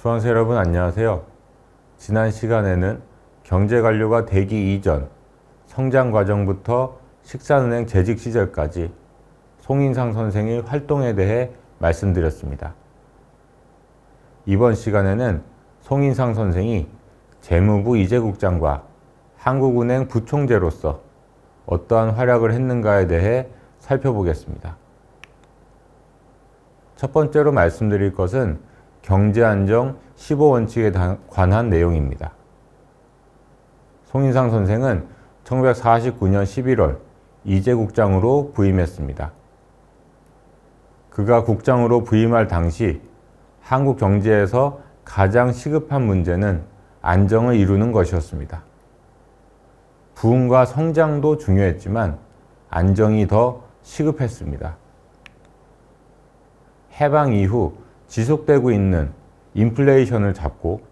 수강생 여러분 안녕하세요. 지난 시간에는 경제관료가 되기 이전 성장 과정부터 식산은행 재직 시절까지 송인상 선생의 활동에 대해 말씀드렸습니다. 이번 시간에는 송인상 선생이 재무부 이재국장과 한국은행 부총재로서 어떠한 활약을 했는가에 대해 살펴보겠습니다. 첫 번째로 말씀드릴 것은 경제안정 15원칙에 관한 내용입니다. 송인상 선생은 1949년 11월 이재국장으로 부임했습니다. 그가 국장으로 부임할 당시 한국 경제에서 가장 시급한 문제는 안정을 이루는 것이었습니다. 부흥과 성장도 중요했지만 안정이 더 시급했습니다. 해방 이후 지속되고 있는 인플레이션을 잡고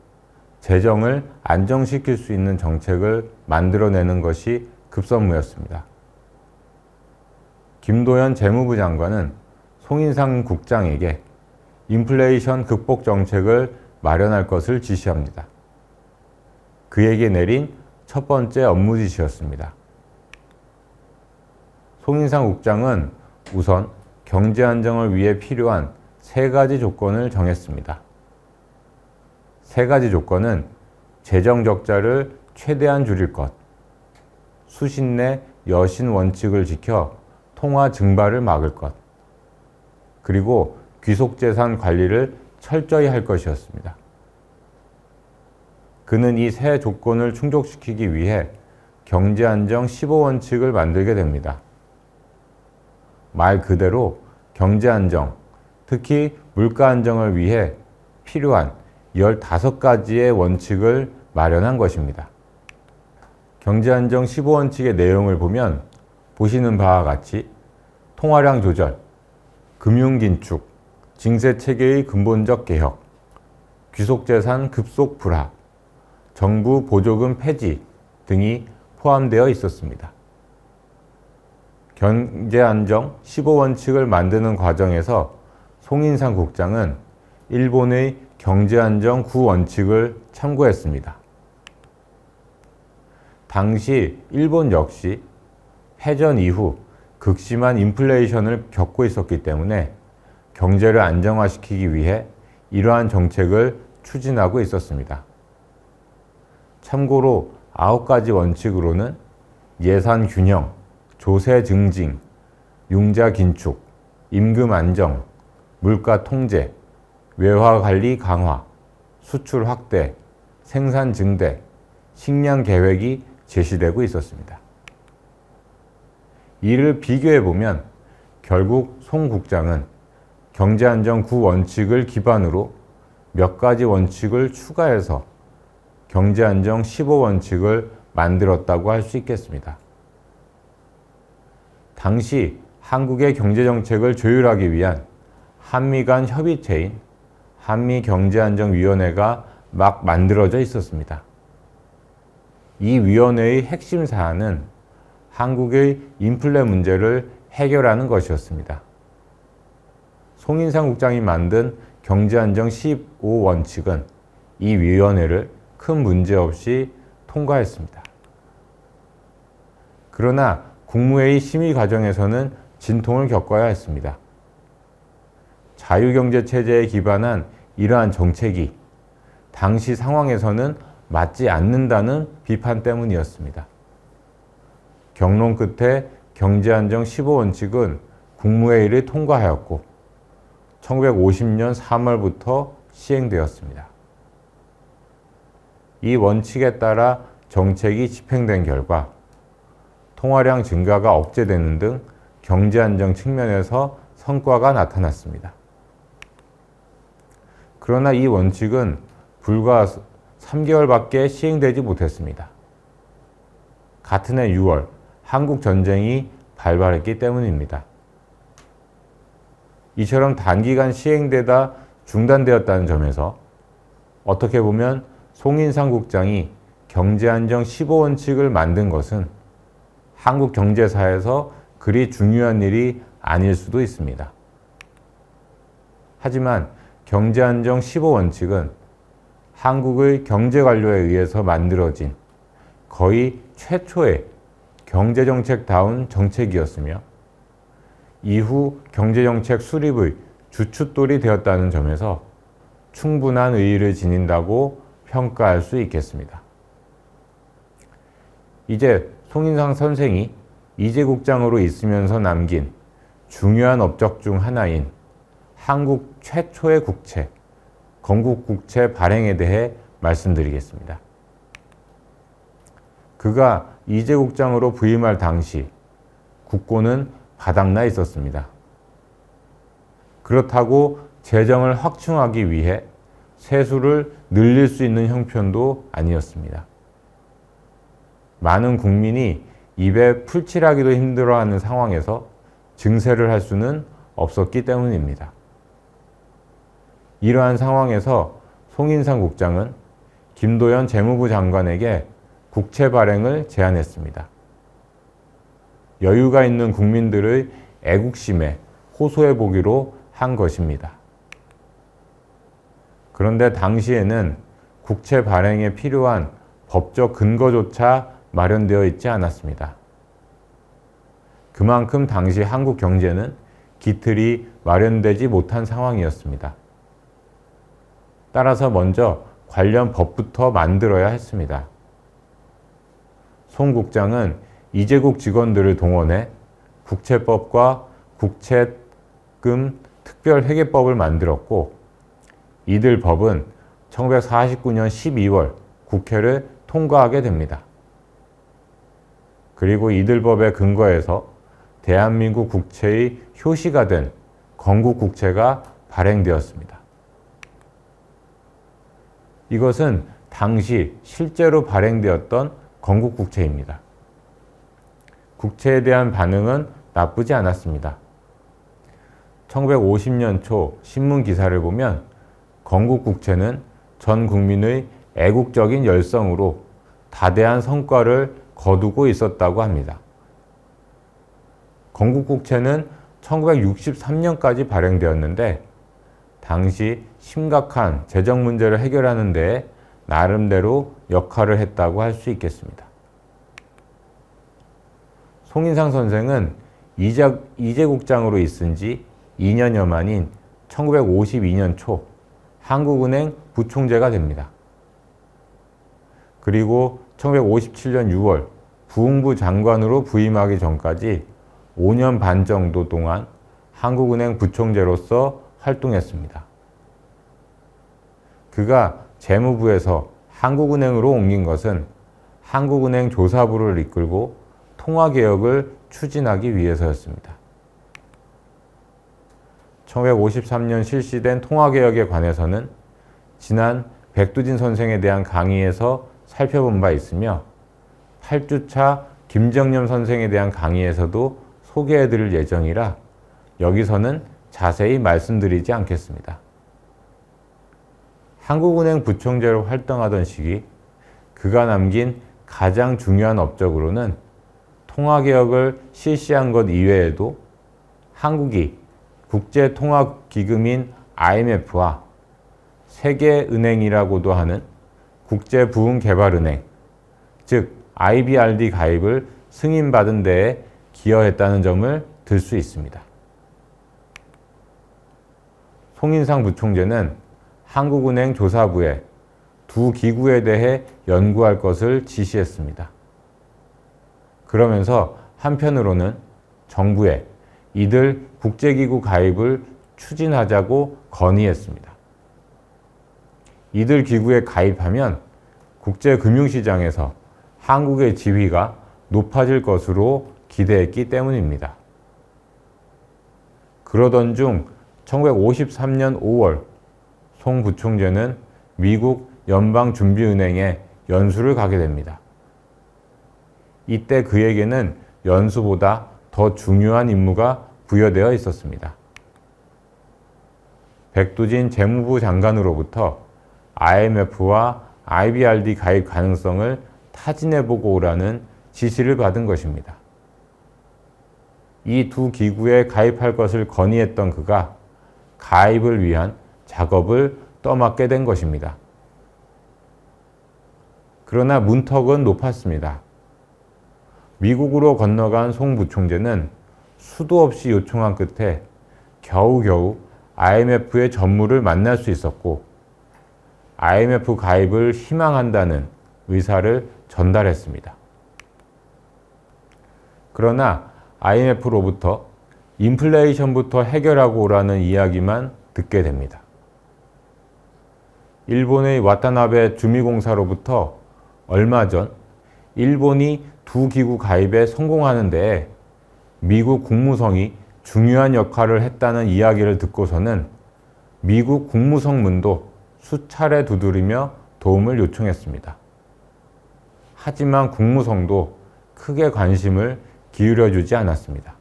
재정을 안정시킬 수 있는 정책을 만들어내는 것이 급선무였습니다. 김도연 재무부 장관은 송인상 국장에게 인플레이션 극복 정책을 마련할 것을 지시합니다. 그에게 내린 첫 번째 업무 지시였습니다. 송인상 국장은 우선 경제 안정을 위해 필요한 세 가지 조건을 정했습니다. 세 가지 조건은 재정 적자를 최대한 줄일 것, 수신 내 여신 원칙을 지켜 통화 증발을 막을 것, 그리고 귀속재산 관리를 철저히 할 것이었습니다. 그는 이 세 조건을 충족시키기 위해 경제안정 15원칙을 만들게 됩니다. 말 그대로 경제안정, 특히 물가 안정을 위해 필요한 15가지의 원칙을 마련한 것입니다. 경제안정 15원칙의 내용을 보면 보시는 바와 같이 통화량 조절, 금융긴축, 징세체계의 근본적 개혁, 귀속재산 급속 불하, 정부 보조금 폐지 등이 포함되어 있었습니다. 경제안정 15원칙을 만드는 과정에서 송인상 국장은 일본의 경제안정 9원칙을 참고했습니다. 당시 일본 역시 패전 이후 극심한 인플레이션을 겪고 있었기 때문에 경제를 안정화시키기 위해 이러한 정책을 추진하고 있었습니다. 참고로 9가지 원칙으로는 예산 균형, 조세 증징, 융자 긴축, 임금 안정, 물가 통제, 외화 관리 강화, 수출 확대, 생산 증대, 식량 계획이 제시되고 있었습니다. 이를 비교해 보면 결국 송 국장은 경제안정 9원칙을 기반으로 몇 가지 원칙을 추가해서 경제안정 15원칙을 만들었다고 할 수 있겠습니다. 당시 한국의 경제정책을 조율하기 위한 한미 간 협의체인 한미경제안정위원회가 막 만들어져 있었습니다. 이 위원회의 핵심 사안은 한국의 인플레 문제를 해결하는 것이었습니다. 송인상 국장이 만든 경제안정 15원칙은 이 위원회를 큰 문제 없이 통과했습니다. 그러나 국무회의 심의 과정에서는 진통을 겪어야 했습니다. 자유경제체제에 기반한 이러한 정책이 당시 상황에서는 맞지 않는다는 비판 때문이었습니다. 경론 끝에 경제안정 15원칙은 국무회의를 통과하였고 1950년 3월부터 시행되었습니다. 이 원칙에 따라 정책이 집행된 결과 통화량 증가가 억제되는 등 경제안정 측면에서 성과가 나타났습니다. 그러나 이 원칙은 불과 3개월밖에 시행되지 못했습니다. 같은 해 6월 한국 전쟁이 발발했기 때문입니다. 이처럼 단기간 시행되다 중단되었다는 점에서 어떻게 보면 송인상 국장이 경제안정 15원칙을 만든 것은 한국 경제사에서 그리 중요한 일이 아닐 수도 있습니다. 하지만 경제안정 15원칙은 한국의 경제관료에 의해서 만들어진 거의 최초의 경제정책다운 정책이었으며 이후 경제정책 수립의 주춧돌이 되었다는 점에서 충분한 의의를 지닌다고 평가할 수 있겠습니다. 이제 송인상 선생이 이재국장으로 있으면서 남긴 중요한 업적 중 하나인 한국 최초의 국채, 건국국채 발행에 대해 말씀드리겠습니다. 그가 이재국장으로 부임할 당시 국고는 바닥나 있었습니다. 그렇다고 재정을 확충하기 위해 세수를 늘릴 수 있는 형편도 아니었습니다. 많은 국민이 입에 풀칠하기도 힘들어하는 상황에서 증세를 할 수는 없었기 때문입니다. 이러한 상황에서 송인상 국장은 김도연 재무부 장관에게 국채 발행을 제안했습니다. 여유가 있는 국민들의 애국심에 호소해 보기로 한 것입니다. 그런데 당시에는 국채 발행에 필요한 법적 근거조차 마련되어 있지 않았습니다. 그만큼 당시 한국 경제는 기틀이 마련되지 못한 상황이었습니다. 따라서 먼저 관련 법부터 만들어야 했습니다. 송 국장은 이재국 직원들을 동원해 국채법과 국채금 특별회계법을 만들었고 이들 법은 1949년 12월 국회를 통과하게 됩니다. 그리고 이들 법에 근거해서 대한민국 국채의 효시가 된 건국국채가 발행되었습니다. 이것은 당시 실제로 발행되었던 건국국채입니다. 국채에 대한 반응은 나쁘지 않았습니다. 1950년 초 신문 기사를 보면 건국국채는 전 국민의 애국적인 열성으로 다대한 성과를 거두고 있었다고 합니다. 건국국채는 1963년까지 발행되었는데 당시 심각한 재정 문제를 해결하는 데 나름대로 역할을 했다고 할 수 있겠습니다. 송인상 선생은 이재국장으로 있은 지 2년여 만인 1952년 초 한국은행 부총재가 됩니다. 그리고 1957년 6월 부흥부 장관으로 부임하기 전까지 5년 반 정도 동안 한국은행 부총재로서 활동했습니다. 그가 재무부에서 한국은행으로 옮긴 것은 한국은행 조사부를 이끌고 통화개혁을 추진하기 위해서였습니다. 1953년 실시된 통화개혁에 관해서는 지난 백두진 선생에 대한 강의에서 살펴본 바 있으며 8주차 김정념 선생에 대한 강의에서도 소개해드릴 예정이라 여기서는 자세히 말씀드리지 않겠습니다. 한국은행 부총재로 활동하던 시기 그가 남긴 가장 중요한 업적으로는 통화개혁을 실시한 것 이외에도 한국이 국제통화기금인 IMF와 세계은행이라고도 하는 국제부흥개발은행, 즉 IBRD 가입을 승인받은 데에 기여했다는 점을 들 수 있습니다. 송인상 부총재는 한국은행 조사부에 두 기구에 대해 연구할 것을 지시했습니다. 그러면서 한편으로는 정부에 이들 국제기구 가입을 추진하자고 건의했습니다. 이들 기구에 가입하면 국제금융시장에서 한국의 지위가 높아질 것으로 기대했기 때문입니다. 그러던 중 1953년 5월 송 부총재는 미국 연방준비은행에 연수를 가게 됩니다. 이때 그에게는 연수보다 더 중요한 임무가 부여되어 있었습니다. 백두진 재무부 장관으로부터 IMF와 IBRD 가입 가능성을 타진해보고 오라는 지시를 받은 것입니다. 이 두 기구에 가입할 것을 건의했던 그가 가입을 위한 작업을 떠맡게 된 것입니다. 그러나 문턱은 높았습니다. 미국으로 건너간 송 부총재는 수도 없이 요청한 끝에 겨우겨우 IMF의 전무를 만날 수 있었고 IMF 가입을 희망한다는 의사를 전달했습니다. 그러나 IMF로부터 인플레이션부터 해결하고 오라는 이야기만 듣게 됩니다. 일본의 와타나베 주미공사로부터 얼마 전 일본이 두 기구 가입에 성공하는 데에 미국 국무성이 중요한 역할을 했다는 이야기를 듣고서는 미국 국무성문도 수차례 두드리며 도움을 요청했습니다. 하지만 국무성도 크게 관심을 기울여주지 않았습니다.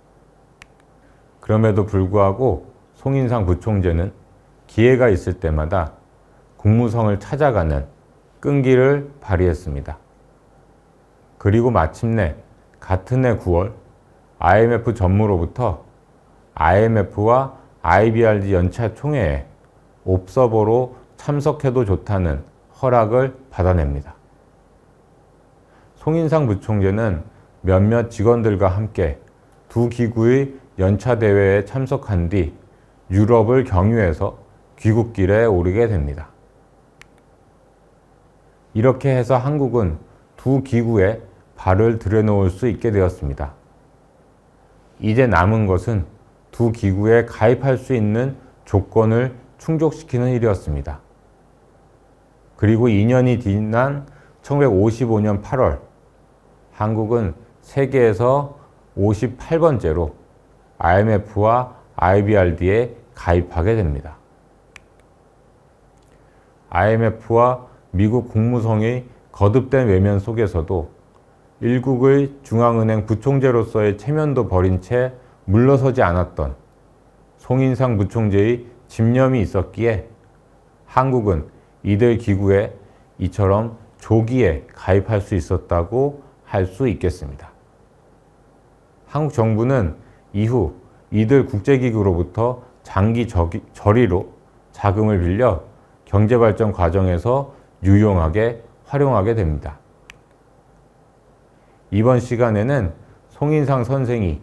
그럼에도 불구하고 송인상 부총재는 기회가 있을 때마다 국무성을 찾아가는 끈기를 발휘했습니다. 그리고 마침내 같은 해 9월 IMF 전무로부터 IMF와 IBRD 연차 총회에 옵서버로 참석해도 좋다는 허락을 받아냅니다. 송인상 부총재는 몇몇 직원들과 함께 두 기구의 연차 대회에 참석한 뒤 유럽을 경유해서 귀국길에 오르게 됩니다. 이렇게 해서 한국은 두 기구에 발을 들여놓을 수 있게 되었습니다. 이제 남은 것은 두 기구에 가입할 수 있는 조건을 충족시키는 일이었습니다. 그리고 2년이 지난 1955년 8월 한국은 세계에서 58번째로 IMF와 IBRD에 가입하게 됩니다. IMF와 미국 국무성의 거듭된 외면 속에서도 일국의 중앙은행 부총재로서의 체면도 버린 채 물러서지 않았던 송인상 부총재의 집념이 있었기에 한국은 이들 기구에 이처럼 조기에 가입할 수 있었다고 할 수 있겠습니다. 한국 정부는 이후 이들 국제기구로부터 장기 저리로 자금을 빌려 경제발전 과정에서 유용하게 활용하게 됩니다. 이번 시간에는 송인상 선생이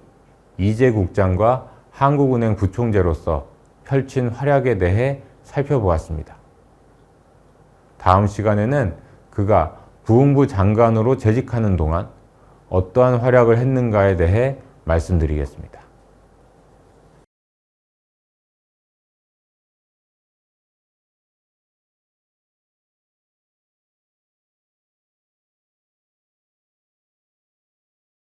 이재 국장과 한국은행 부총재로서 펼친 활약에 대해 살펴보았습니다. 다음 시간에는 그가 부흥부 장관으로 재직하는 동안 어떠한 활약을 했는가에 대해 말씀드리겠습니다.